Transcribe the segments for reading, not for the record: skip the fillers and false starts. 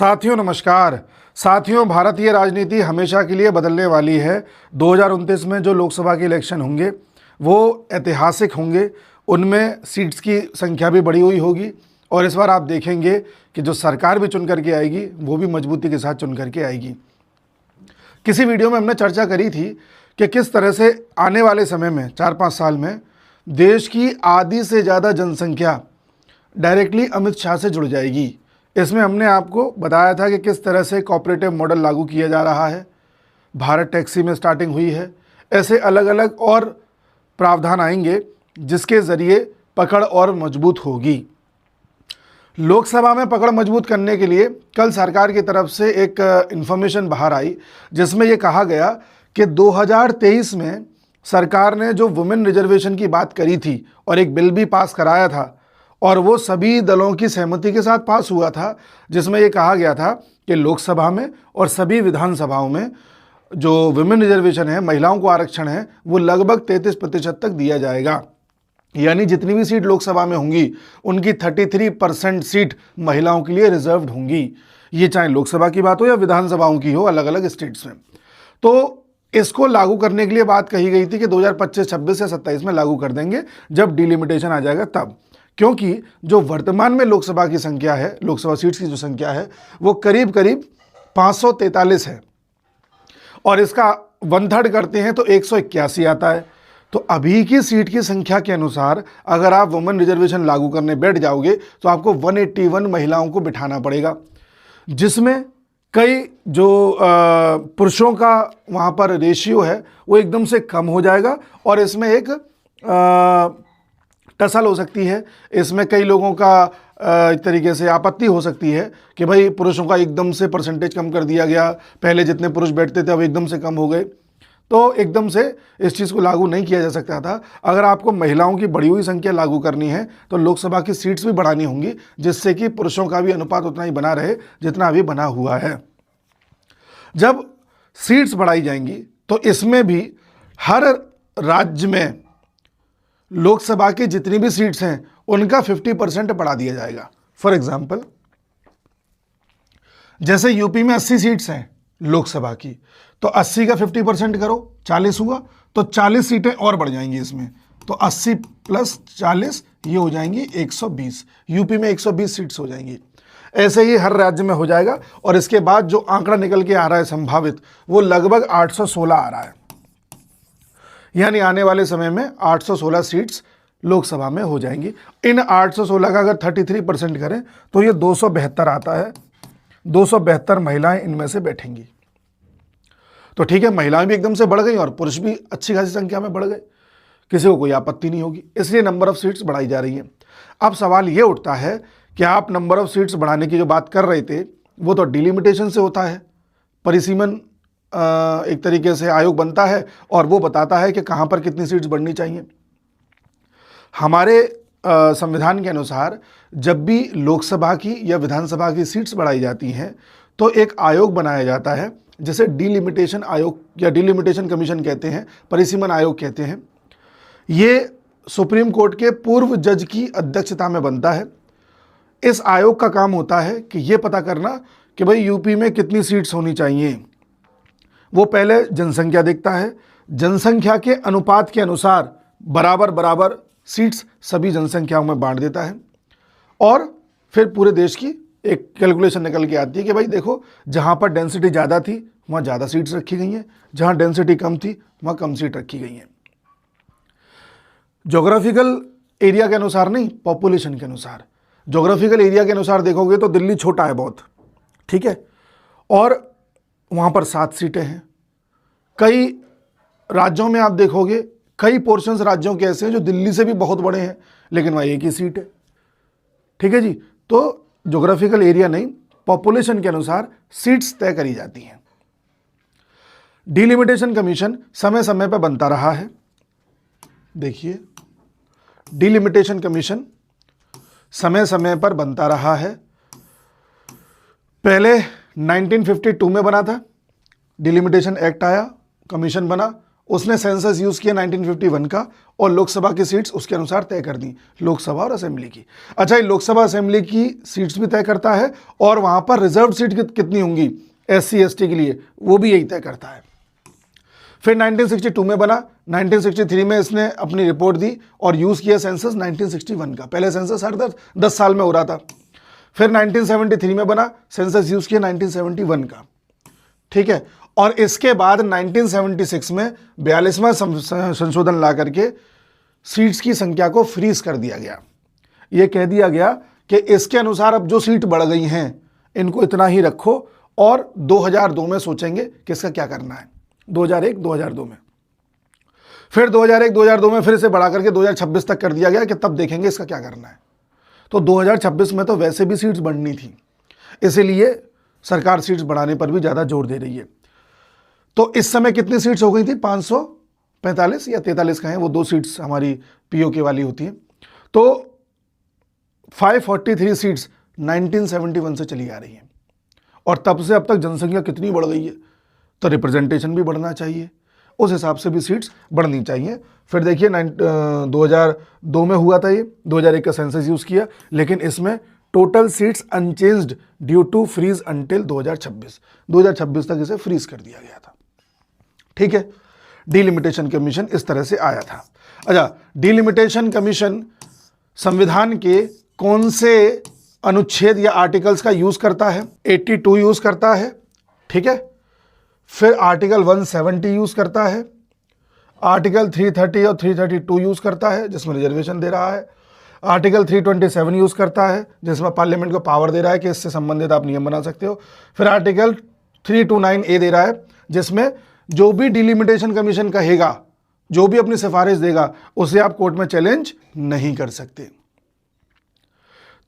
साथियों नमस्कार। साथियों, भारतीय राजनीति हमेशा के लिए बदलने वाली है। 2029 में जो लोकसभा के इलेक्शन होंगे वो ऐतिहासिक होंगे। उनमें सीट्स की संख्या भी बढ़ी हुई होगी और इस बार आप देखेंगे कि जो सरकार भी चुन करके आएगी वो भी मजबूती के साथ चुन करके आएगी। किसी वीडियो में हमने चर्चा करी थी कि किस तरह से आने वाले समय में 4-5 साल में देश की आधी से ज़्यादा जनसंख्या डायरेक्टली अमित शाह से जुड़ जाएगी। इसमें हमने आपको बताया था कि किस तरह से कोऑपरेटिव मॉडल लागू किया जा रहा है, भारत टैक्सी में स्टार्टिंग हुई है। ऐसे अलग अलग और प्रावधान आएंगे जिसके ज़रिए पकड़ और मजबूत होगी। लोकसभा में पकड़ मजबूत करने के लिए कल सरकार की तरफ से एक इन्फॉर्मेशन बाहर आई जिसमें ये कहा गया कि 2023 में सरकार ने जो वुमेन रिजर्वेशन की बात करी थी और एक बिल भी पास कराया था और वो सभी दलों की सहमति के साथ पास हुआ था, जिसमें ये कहा गया था कि लोकसभा में और सभी विधानसभाओं में जो वुमेन रिजर्वेशन है, महिलाओं को आरक्षण है, वो लगभग 33% तक दिया जाएगा। यानी जितनी भी सीट लोकसभा में होंगी उनकी 33% सीट महिलाओं के लिए रिजर्व्ड होंगी। ये चाहे लोकसभा की बात हो या विधानसभाओं की हो, अलग अलग स्टेट्स में। तो इसको लागू करने के लिए बात कही गई थी कि 2025, 26 या 27 में लागू कर देंगे, जब डिलिमिटेशन आ जाएगा तब। क्योंकि जो वर्तमान में लोकसभा की संख्या है, लोकसभा सीट्स की जो संख्या है वो करीब करीब 543 है और इसका 1/3 करते हैं तो 181 आता है। तो अभी की सीट की संख्या के अनुसार अगर आप वुमेन रिजर्वेशन लागू करने बैठ जाओगे तो आपको 181 महिलाओं को बिठाना पड़ेगा, जिसमें कई जो पुरुषों का वहाँ पर रेशियो है वो एकदम से कम हो जाएगा और इसमें एक टसल हो सकती है। इसमें कई लोगों का एक तरीके से आपत्ति हो सकती है कि भाई पुरुषों का एकदम से परसेंटेज कम कर दिया गया, पहले जितने पुरुष बैठते थे अब एकदम से कम हो गए। तो एकदम से इस चीज़ को लागू नहीं किया जा सकता था। अगर आपको महिलाओं की बढ़ी हुई संख्या लागू करनी है तो लोकसभा की सीट्स भी बढ़ानी होंगी, जिससे कि पुरुषों का भी अनुपात उतना ही बना रहे जितना अभी बना हुआ है। जब सीट्स बढ़ाई जाएंगी तो इसमें भी हर राज्य में लोकसभा की जितनी भी सीट्स हैं उनका 50% बढ़ा दिया जाएगा। फॉर एग्जाम्पल, जैसे यूपी में 80 सीट्स हैं लोकसभा की, तो 80 का 50% करो, 40 हुआ, तो 40 सीटें और बढ़ जाएंगी इसमें। तो 80 + 40 ये हो जाएंगी 120। यूपी में 120 सीट्स हो जाएंगी। ऐसे ही हर राज्य में हो जाएगा और इसके बाद जो आंकड़ा निकल के आ रहा है संभावित, वो लगभग 816 आ रहा है। यानी आने वाले समय में 816 सीट्स लोकसभा में हो जाएंगी। इन 816 का अगर 33% करें तो ये 272 आता है। 272 महिलाएं इनमें से बैठेंगी। तो ठीक है, महिलाएं भी एकदम से बढ़ गई और पुरुष भी अच्छी खासी संख्या में बढ़ गए, किसी को कोई आपत्ति नहीं होगी, इसलिए नंबर ऑफ सीट्स बढ़ाई जा रही है। अब सवाल ये उठता है कि आप नंबर ऑफ सीट्स बढ़ाने की जो बात कर रहे थे वो तो डिलिमिटेशन से होता है। परिसीमन एक तरीके से आयोग बनता है और वो बताता है कि कहाँ पर कितनी सीट्स बढ़नी चाहिए। हमारे संविधान के अनुसार जब भी लोकसभा की या विधानसभा की सीट्स बढ़ाई जाती हैं तो एक आयोग बनाया जाता है जिसे डिलिमिटेशन आयोग या डिलिमिटेशन कमीशन कहते हैं, परिसीमन आयोग कहते हैं। ये सुप्रीम कोर्ट के पूर्व जज की अध्यक्षता में बनता है। इस आयोग का काम होता है कि ये पता करना कि भाई यूपी में कितनी सीट्स होनी चाहिए। वो पहले जनसंख्या देखता है, जनसंख्या के अनुपात के अनुसार बराबर बराबर सीट्स सभी जनसंख्याओं में बांट देता है और फिर पूरे देश की एक कैलकुलेशन निकल के आती है कि भाई देखो, जहाँ पर डेंसिटी ज़्यादा थी वहाँ ज़्यादा सीट्स रखी गई हैं, जहाँ डेंसिटी कम थी वहाँ कम सीट रखी गई हैं। जोग्राफिकल एरिया के अनुसार नहीं, पॉपुलेशन के अनुसार। जोग्राफिकल एरिया के अनुसार देखोगे तो दिल्ली छोटा है बहुत, ठीक है, और वहाँ पर 7 सीटें हैं। कई राज्यों में आप देखोगे कई पोर्शंस राज्यों के ऐसे हैं जो दिल्ली से भी बहुत बड़े हैं लेकिन वहाँ एक ही सीट है, ठीक है जी। तो ज्योग्राफिकल एरिया नहीं, पॉपुलेशन के अनुसार सीट्स तय करी जाती हैं। डिलिमिटेशन कमीशन समय समय पर बनता रहा है। देखिए, डिलिमिटेशन कमीशन समय समय पर बनता रहा है। पहले 1952 में बना था, डिलिमिटेशन एक्ट आया, कमीशन बना, उसने सेंसस यूज़ किया 1951 का और लोकसभा की सीट्स उसके अनुसार तय कर दी, लोकसभा और असेंबली की। अच्छा, ये लोकसभा असेंबली की सीट्स भी तय करता है और वहाँ पर रिजर्व सीट कितनी होंगी SC ST के लिए, वो भी यही तय करता है। फिर 1962 में बना, 1963 में इसने अपनी रिपोर्ट दी और यूज़ किया सेंसस 1961 का। पहले सेंसस हर 10 साल में हो रहा था। फिर 1973 में बना, सेंसस यूज़ किया 1971 का, ठीक है। और इसके बाद 1976 में 42वां संशोधन ला करके सीट्स की संख्या को फ्रीज कर दिया गया। यह कह दिया गया कि इसके अनुसार अब जो सीट बढ़ गई हैं इनको इतना ही रखो और 2002 में सोचेंगे कि इसका क्या करना है। 2001-2002 में, फिर 2001-2002 में फिर इसे बढ़ा करके 2026 तक कर दिया गया कि तब देखेंगे इसका क्या करना है। तो 2026 में तो वैसे भी सीट्स बढ़नी थी, इसीलिए सरकार सीट्स बढ़ाने पर भी ज़्यादा जोर दे रही है। तो इस समय कितनी सीट्स हो गई थी, 545 या 43 का है, वो 2 सीट्स हमारी POK वाली होती हैं। तो 543 सीट्स 1971 से चली आ रही हैं और तब से अब तक जनसंख्या कितनी बढ़ गई है, तो रिप्रेजेंटेशन भी बढ़ना चाहिए, उस हिसाब से भी सीट्स बढ़नी चाहिए। फिर देखिए 2002 में हुआ था ये, 2001 का सेंसस यूज़ किया, लेकिन इसमें total seats unchanged due to freeze until 2026 तक इसे फ्रीज कर दिया गया था, ठीक है। डिलिमिटेशन कमीशन इस तरह से आया था। अच्छा, डिलिमिटेशन कमीशन संविधान के कौन से अनुच्छेद या आर्टिकल्स का यूज़ करता है? 82 यूज़ करता है, ठीक है। फिर आर्टिकल 170 यूज़ करता है, आर्टिकल 330 और 332 यूज़ करता है जिसमें रिजर्वेशन दे रहा है, आर्टिकल 327 यूज़ करता है जिसमें पार्लियामेंट को पावर दे रहा है कि इससे संबंधित आप नियम बना सकते हो। फिर आर्टिकल 329A दे रहा है जिसमें जो भी डिलिमिटेशन कमीशन कहेगा, जो भी अपनी सिफारिश देगा, उसे आप कोर्ट में चैलेंज नहीं कर सकते।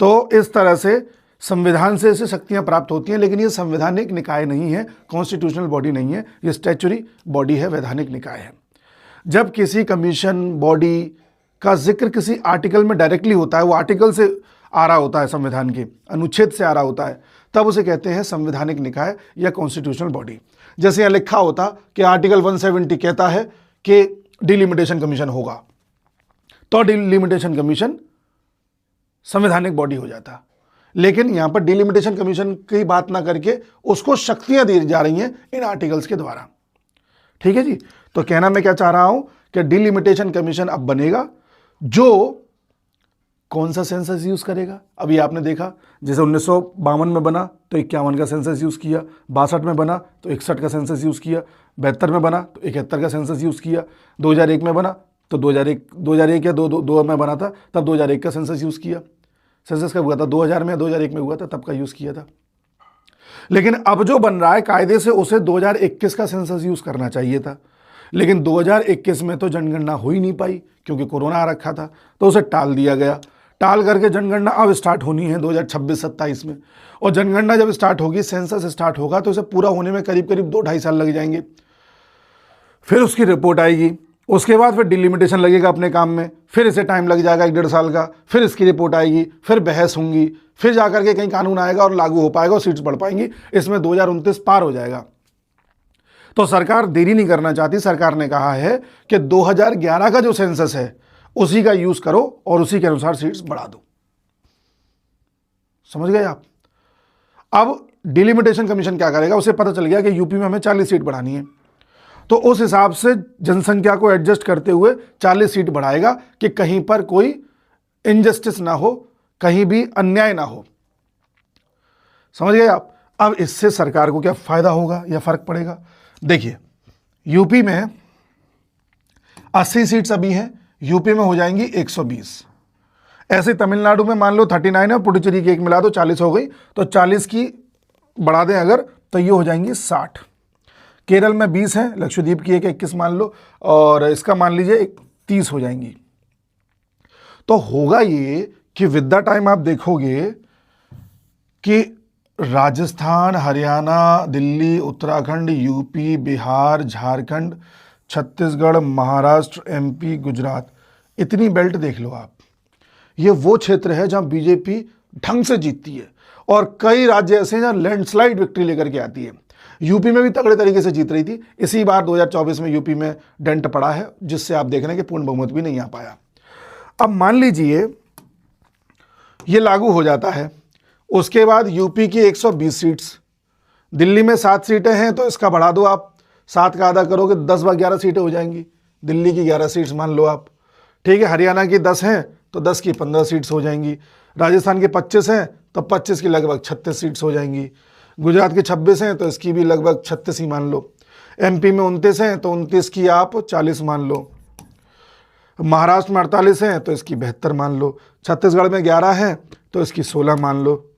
तो इस तरह से संविधान से इसे शक्तियां प्राप्त होती हैं, लेकिन ये संवैधानिक निकाय नहीं है, कॉन्स्टिट्यूशनल बॉडी नहीं है, ये स्टैच्यूरी बॉडी है, वैधानिक निकाय है। जब किसी कमीशन बॉडी का जिक्र किसी आर्टिकल में डायरेक्टली होता है, वो आर्टिकल से आ रहा होता है, संविधान के अनुच्छेद से आ रहा होता है, तब उसे कहते हैं संवैधानिक निकाय या कॉन्स्टिट्यूशनल बॉडी। जैसे यहाँ लिखा होता कि आर्टिकल 170 कहता है कि डिलिमिटेशन कमीशन होगा, तो डिलिमिटेशन कमीशन संवैधानिक बॉडी हो जाता। लेकिन यहाँ पर डिलिमिटेशन कमीशन की बात ना करके उसको शक्तियां दी जा रही हैं इन आर्टिकल्स के द्वारा, ठीक है जी। तो कहना मैं क्या चाह रहा हूं कि डिलिमिटेशन कमीशन अब बनेगा जो कौन सा सेंसस यूज करेगा। अभी आपने देखा जैसे 1952 में बना तो 51 का सेंसस यूज किया, 62 में बना तो 61 का सेंसस यूज किया, 72 में बना तो 71 का सेंसस यूज किया, 2001 में बना तो 2001 या 2 में बना था तब 2001 का सेंसस यूज किया। सेंसस कब हुआ था? 2000 में, 2001 में हुआ था, तब का यूज किया था। लेकिन अब जो बन रहा है कायदे से उसे 2021 का सेंसस यूज करना चाहिए था, लेकिन 2021 में तो जनगणना हो ही नहीं पाई क्योंकि कोरोना आ रखा था, तो उसे टाल दिया गया। टाल करके जनगणना अब स्टार्ट होनी है 2026-27 में, और जनगणना जब स्टार्ट होगी, सेंसस स्टार्ट होगा, तो इसे पूरा होने में करीब करीब 2-2.5 साल लग जाएंगे। फिर उसकी रिपोर्ट आएगी, उसके बाद फिर डिलिमिटेशन लगेगा अपने काम में, फिर इसे टाइम लग जाएगा 1-1.5 साल का, फिर इसकी रिपोर्ट आएगी, फिर बहस होंगी, फिर जाकर के कहीं कानून आएगा और लागू हो पाएगा और सीट्स बढ़ पाएंगी। इसमें 2029 पार हो जाएगा। तो सरकार देरी नहीं करना चाहती। सरकार ने कहा है कि 2011 का जो सेंसस है उसी का यूज करो और उसी के अनुसार सीट्स बढ़ा दो। समझ गए आप? अब डिलिमिटेशन कमीशन क्या करेगा? उसे पता चल गया कि यूपी में हमें 40 सीट बढ़ानी है, तो उस हिसाब से जनसंख्या को एडजस्ट करते हुए 40 सीट बढ़ाएगा कि कहीं पर कोई इनजस्टिस ना हो, कहीं भी अन्याय ना हो। समझ गए आप? अब इससे सरकार को क्या फायदा होगा या फर्क पड़ेगा? देखिए, यूपी में 80 सीट्स अभी हैं, यूपी में हो जाएंगी 120। ऐसे तमिलनाडु में मान लो 39 है, पुडुचेरी की एक मिला दो 40 हो गई, तो 40 की बढ़ा दें अगर तो ये हो जाएंगी 60। केरल में 20 है, लक्षद्वीप की एक 21 मान लो, और इसका मान लीजिए 30 हो जाएंगी। तो होगा ये कि विद द टाइम आप देखोगे कि राजस्थान, हरियाणा, दिल्ली, उत्तराखंड, यूपी, बिहार, झारखंड, छत्तीसगढ़, महाराष्ट्र, MP, गुजरात, इतनी बेल्ट देख लो आप। ये वो क्षेत्र है जहां बीजेपी ढंग से जीतती है, और कई राज्य ऐसे हैं जहां लैंडस्लाइड विक्ट्री लेकर के आती है। यूपी में भी तगड़े तरीके से जीत रही थी। इसी बार 2024 में यूपी में डेंट पड़ा है, जिससे आप देख रहे हैं कि पूर्ण बहुमत भी नहीं आ पाया। अब मान लीजिए ये लागू हो जाता है, उसके बाद यूपी की 120 सीट्स, दिल्ली में 7 सीटें हैं तो इसका बढ़ा दो आप, 7 का आधा करोगे 10 व 11 सीटें हो जाएंगी। दिल्ली की 11 सीट्स मान लो आप, ठीक है। हरियाणा की 10 हैं तो 10 की 15 सीट्स हो जाएंगी। राजस्थान के 25 हैं तो 25 की लगभग 36 सीट्स हो जाएंगी। गुजरात के 26 हैं तो इसकी भी लगभग 36 ही मान लो। एमपी में 29 हैं तो 29 की आप 40 मान लो। महाराष्ट्र में 48 हैं तो इसकी 72 मान लो। छत्तीसगढ़ में 11 हैं तो इसकी 16 मान लो।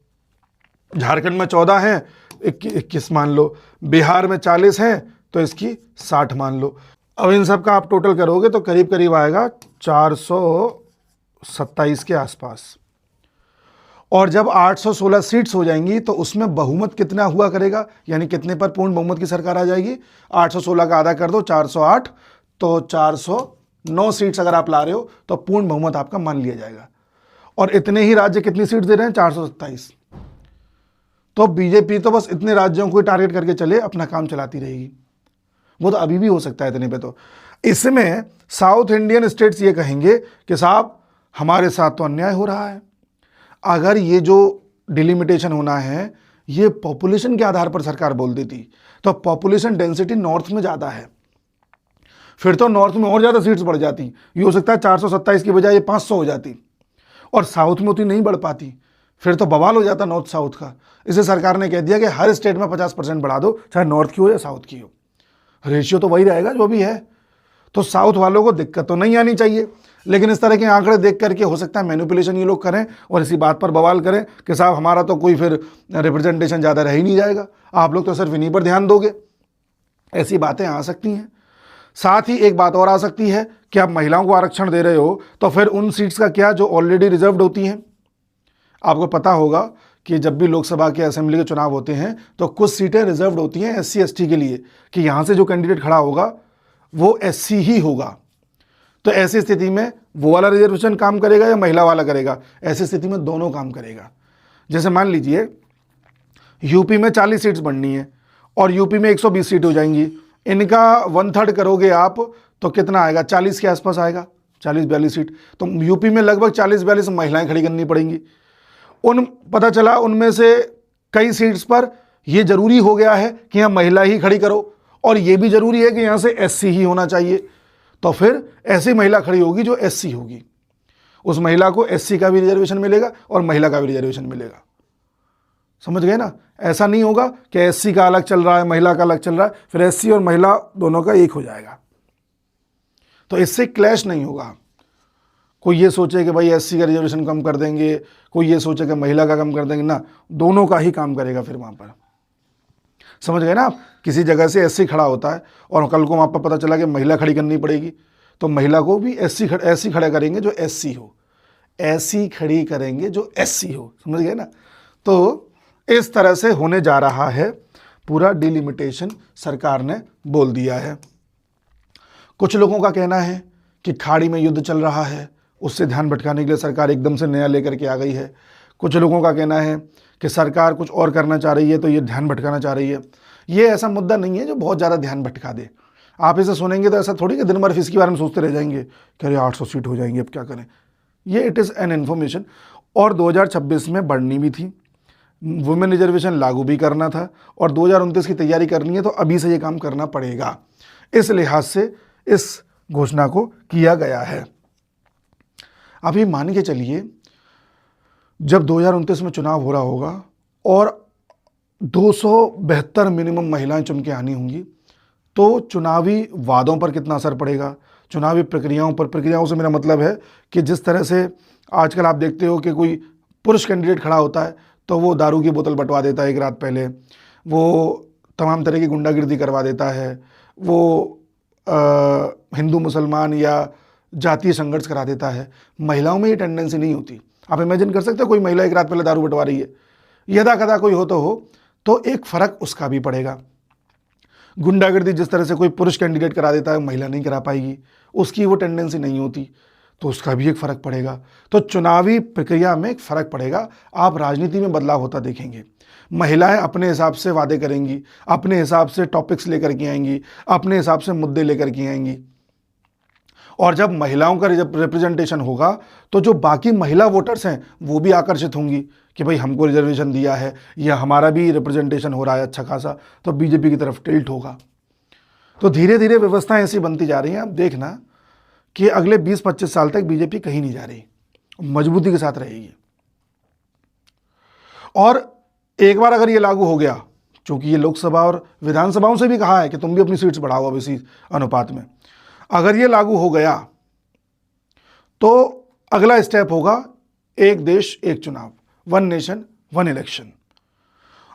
झारखंड में 14 हैं 21 मान लो। बिहार में 40 हैं तो इसकी 60 मान लो। अब इन सब का आप टोटल करोगे तो करीब करीब आएगा 427 के आसपास। और जब 816 सीट्स हो जाएंगी तो उसमें बहुमत कितना हुआ करेगा, यानी कितने पर पूर्ण बहुमत की सरकार आ जाएगी। 816 का आधा कर दो 408, तो 409 सीट्स अगर आप ला रहे हो तो पूर्ण बहुमत आपका मान लिया जाएगा। और इतने ही राज्य कितनी सीट्स दे रहे हैं, 427। तो बीजेपी तो बस इतने राज्यों को टारगेट करके चले, अपना काम चलाती रहेगी। वो तो अभी भी हो सकता है इतने पे। तो इसमें साउथ इंडियन स्टेट्स ये कहेंगे कि साहब हमारे साथ तो अन्याय हो रहा है। अगर ये जो डिलिमिटेशन होना है ये पॉपुलेशन के आधार पर सरकार बोल देती तो पॉपुलेशन डेंसिटी नॉर्थ में ज़्यादा है, फिर तो नॉर्थ में और ज़्यादा सीट्स बढ़ जाती। ये हो सकता है 427 की बजाय ये 500 हो जाती, और साउथ में उतनी नहीं बढ़ पाती, फिर तो बवाल हो जाता नॉर्थ साउथ का। इसे सरकार ने कह दिया कि हर स्टेट में 50% बढ़ा दो, चाहे नॉर्थ की हो या साउथ की हो, रेशियो तो वही रहेगा जो भी है। तो साउथ वालों को दिक्कत तो नहीं आनी चाहिए, लेकिन इस तरह के आंकड़े देख करके हो सकता है मैनिपुलेशन ये लोग करें और इसी बात पर बवाल करें कि साहब हमारा तो कोई फिर रिप्रेजेंटेशन ज़्यादा रह ही नहीं जाएगा, आप लोग तो सिर्फ इन्हीं पर ध्यान दोगे। ऐसी बातें आ सकती हैं। साथ ही एक बात और आ सकती है कि आप महिलाओं को आरक्षण दे रहे हो तो फिर उन सीट्स का क्या जो ऑलरेडी रिजर्व्ड होती हैं। आपको पता होगा कि जब भी लोकसभा के असेंबली के चुनाव होते हैं तो कुछ सीटें रिजर्व्ड होती हैं SC ST के लिए, कि यहाँ से जो कैंडिडेट खड़ा होगा वो SC ही होगा। तो ऐसी स्थिति में वो वाला रिजर्वेशन काम करेगा या महिला वाला करेगा, ऐसी स्थिति में दोनों काम करेगा। जैसे मान लीजिए यूपी में 40 सीट्स बननी है और यूपी में 120 सीट हो जाएंगी, इनका 1/3 करोगे आप तो कितना आएगा, 40 के आसपास आएगा, 40-42 सीट। तो यूपी में लगभग 40-42 महिलाएं खड़ी करनी पड़ेंगी। पता चला उनमें से कई सीट्स पर यह जरूरी हो गया है कि यहाँ महिला ही खड़ी करो, और ये भी जरूरी है कि यहाँ से SC ही होना चाहिए। तो फिर ऐसी महिला खड़ी होगी जो SC होगी, उस महिला को SC का भी रिजर्वेशन मिलेगा और महिला का भी रिजर्वेशन मिलेगा। समझ गए ना। ऐसा नहीं होगा कि SC का अलग चल रहा है महिला का अलग चल रहा है, फिर SC और महिला दोनों का एक हो जाएगा। तो इससे क्लैश नहीं होगा। कोई ये सोचे कि भाई SC का रिजर्वेशन कम कर देंगे, कोई ये सोचे कि महिला का कम कर देंगे, ना, दोनों का ही काम करेगा फिर वहाँ पर। समझ गए ना आप। किसी जगह से SC खड़ा होता है और कल को वहाँ पर पता चला कि महिला खड़ी करनी पड़ेगी, तो महिला को भी SC खड़ा करेंगे जो SC हो, ऐसी खड़ी करेंगे जो SC हो। समझ गए ना। तो इस तरह से होने जा रहा है पूरा डिलिमिटेशन, सरकार ने बोल दिया है। कुछ लोगों का कहना है कि खाड़ी में युद्ध चल रहा है, उससे ध्यान भटकाने के लिए सरकार एकदम से नया लेकर के आ गई है। कुछ लोगों का कहना है कि सरकार कुछ और करना चाह रही है तो ये ध्यान भटकाना चाह रही है। ये ऐसा मुद्दा नहीं है जो बहुत ज़्यादा ध्यान भटका दे। आप इसे सुनेंगे तो ऐसा थोड़ी कि दिन भर इसके बारे में सोचते रह जाएंगे कि अरे 800 सीट हो जाएंगी अब क्या करें। ये इट इज़ एन इन्फॉर्मेशन। और 2026 में बढ़नी भी थी, वुमेन रिजर्वेशन लागू भी करना था, और 2029 की तैयारी करनी है, तो अभी से ये काम करना पड़ेगा। इस लिहाज से इस घोषणा को किया गया है। अभी मान के चलिए जब 2029 में चुनाव हो रहा होगा और 272 मिनिमम महिलाएं चुन के आनी होंगी, तो चुनावी वादों पर कितना असर पड़ेगा, चुनावी प्रक्रियाओं पर। प्रक्रियाओं से मेरा मतलब है कि जिस तरह से आजकल आप देखते हो कि कोई पुरुष कैंडिडेट खड़ा होता है तो वो दारू की बोतल बंटवा देता है एक रात पहले, वो तमाम तरह की गुंडागिर्दी करवा देता है, वो हिंदू मुसलमान या जातीय संघर्ष करा देता है। महिलाओं में ये टेंडेंसी नहीं होती। आप इमेजिन कर सकते हो कोई महिला एक रात पहले दारू बंटवा रही है, यदा कदा कोई हो तो एक फ़र्क उसका भी पड़ेगा। गुंडागिर्दी जिस तरह से कोई पुरुष कैंडिडेट करा देता है महिला नहीं करा पाएगी, उसकी वो टेंडेंसी नहीं होती, तो उसका भी एक फ़र्क पड़ेगा। तो चुनावी प्रक्रिया में एक फ़र्क पड़ेगा। आप राजनीति में बदलाव होता देखेंगे। महिलाएं अपने हिसाब से वादे करेंगी, अपने हिसाब से टॉपिक्स लेकर के आएंगी, अपने हिसाब से मुद्दे लेकर के आएंगी। और जब महिलाओं का रिप्रेजेंटेशन होगा तो जो बाकी महिला वोटर्स हैं वो भी आकर्षित होंगी कि भाई हमको रिजर्वेशन दिया है या हमारा भी रिप्रेजेंटेशन हो रहा है अच्छा खासा, तो बीजेपी की तरफ टिल्ट होगा। तो धीरे धीरे व्यवस्थाएं ऐसी बनती जा रही हैं। आप देखना कि अगले 20-25 साल तक बीजेपी कहीं नहीं जा रही, मजबूती के साथ रहेगी। और एक बार अगर ये लागू हो गया, चूंकि ये लोकसभा और विधानसभाओं से भी कहा है कि तुम भी अपनी सीट्स बढ़ाओ अब इसी अनुपात में, अगर ये लागू हो गया तो अगला स्टेप होगा एक देश एक चुनाव, वन नेशन वन इलेक्शन।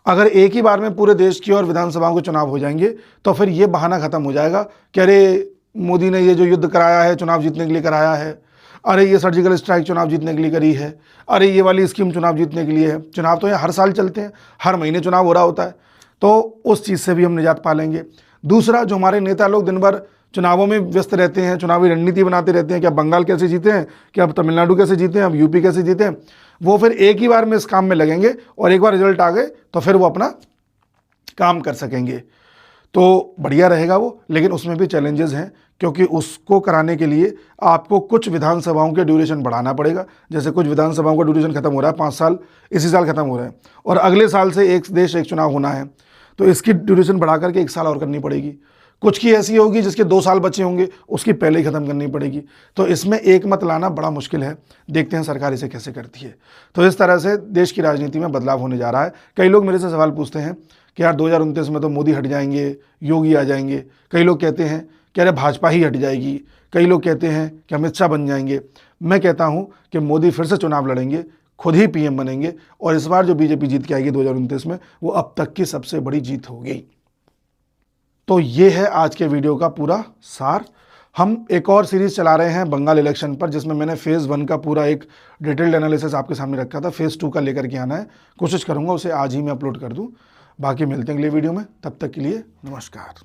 अगर एक ही बार में पूरे देश की और विधानसभाओं के चुनाव हो जाएंगे तो फिर ये बहाना खत्म हो जाएगा कि अरे मोदी ने ये जो युद्ध कराया है चुनाव जीतने के लिए कराया है, अरे ये सर्जिकल स्ट्राइक चुनाव जीतने के लिए करी है, अरे ये वाली स्कीम चुनाव जीतने के लिए है। चुनाव तो यहाँ हर साल चलते हैं, हर महीने चुनाव हो रहा होता है, तो उस चीज़ से भी हम निजात पा लेंगे। दूसरा, जो हमारे नेता लोग दिन भर चुनावों में व्यस्त रहते हैं, चुनावी रणनीति बनाते रहते हैं कि अब बंगाल कैसे जीते हैं, कि अब तमिलनाडु कैसे जीते हैं, अब यूपी कैसे जीते हैं, वो फिर एक ही बार में इस काम में लगेंगे और एक बार रिजल्ट आ गए तो फिर वो अपना काम कर सकेंगे। तो बढ़िया रहेगा वो, लेकिन उसमें भी चैलेंजेस हैं, क्योंकि उसको कराने के लिए आपको कुछ विधानसभाओं के ड्यूरेशन बढ़ाना पड़ेगा। जैसे कुछ विधानसभाओं का ड्यूरेशन खत्म हो रहा है, 5 साल इसी साल खत्म हो रहा है, और अगले साल से एक देश एक चुनाव होना है, तो इसकी ड्यूरेशन बढ़ा करके 1 साल और करनी पड़ेगी। कुछ की ऐसी होगी जिसके 2 साल बचे होंगे, उसकी पहले ही ख़त्म करनी पड़ेगी। तो इसमें एक मत लाना बड़ा मुश्किल है, देखते हैं सरकार इसे कैसे करती है। तो इस तरह से देश की राजनीति में बदलाव होने जा रहा है। कई लोग मेरे से सवाल पूछते हैं कि यार 2029 में तो मोदी हट जाएंगे, योगी आ जाएंगे। कई लोग कहते हैं कि अरे भाजपा ही हट जाएगी, कई लोग कहते हैं कि अमित शाह बन जाएंगे। मैं कहता हूं कि मोदी फिर से चुनाव लड़ेंगे, खुद ही पीएम बनेंगे, और इस बार जो बीजेपी जीत के आएगी 2029 में, वो अब तक की सबसे बड़ी जीत होगी। तो ये है आज के वीडियो का पूरा सार। हम एक और सीरीज़ चला रहे हैं बंगाल इलेक्शन पर, जिसमें मैंने फेज़ 1 का पूरा एक डिटेल्ड एनालिसिस आपके सामने रखा था। फेज़ 2 का लेकर के आना है, कोशिश करूँगा उसे आज ही मैं अपलोड कर दूँ। बाकी मिलते हैं अगले वीडियो में, तब तक के लिए नमस्कार।